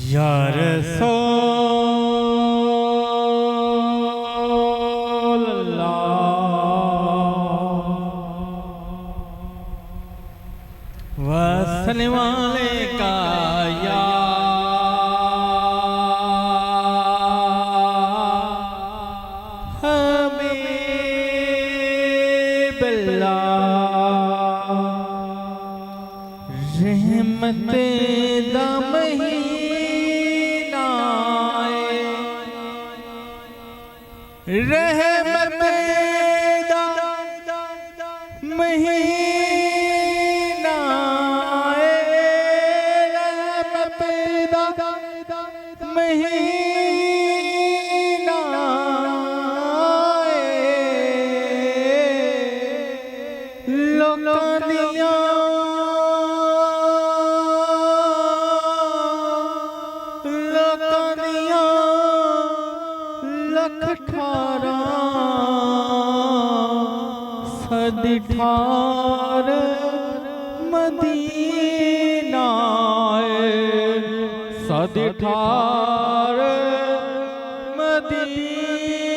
या रसूल अल्लाह वसल्लम अलैका या हबीब अल्लाह रहमत दा महीना रहमत दा महीना रहमत दा महीना लोकां दियां सदिठार मदीना सदिठार मदीना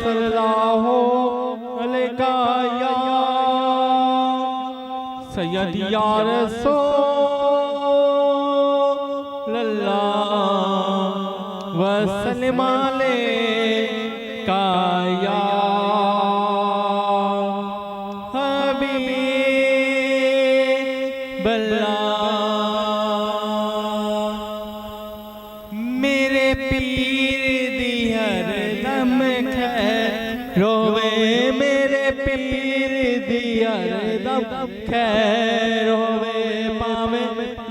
सल्लल्लाहु अलैका या सय्यदी या रसूल अल्लाह वसल्लम अलैका या मेरे पीर दी हर दम खैर रोवे मेरे पीर दी हर दम खैर रोवे पावे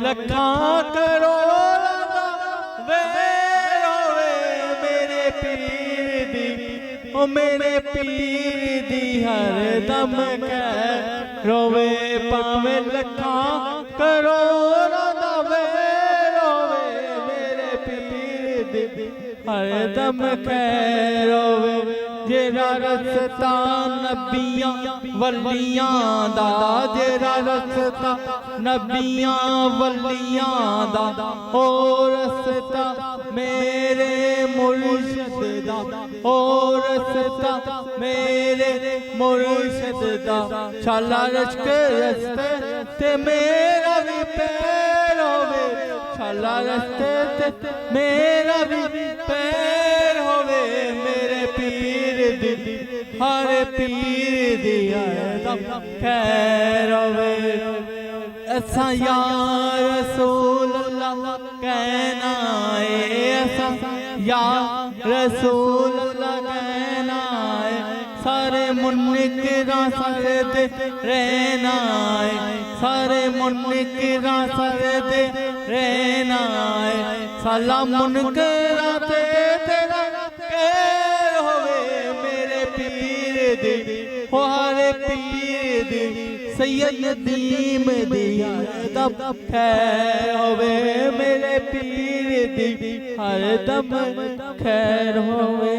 लखां करोड़ वे रोवे मेरे पीर दी ओ मेरे पीर दी हर दम खैर रोवे पावे लखां करोड़ हर दम खैर होवे जेरा रस्ता नबियां वलियां दा जेरा रस्ता नबियां वलियां दा ओ रस्ता मेरे मुर्शिद दा ओ रस्ता मेरे मुर्शिद दा शाला रश्क रस्ते ते मेरा भी पैर होवे शाला रस्ते ते मेरा भी पैर होवे मेरे पीर दी हर पीर दी दम खैर होवे ऐसा या रसूल अल्लाह कहना है ऐसा या रसूल अल्लाह कहना है सारे मुनकिरां सरदे रहना है सारे मुनकिरां सरदे रहना है साला मुनकिरां ते तेरा कहर होवे मेरे पीर दी हो हर पीर दी सैयद नदीम दी दम खैर होवे मेरे पीर दी हर दम खैर होवे।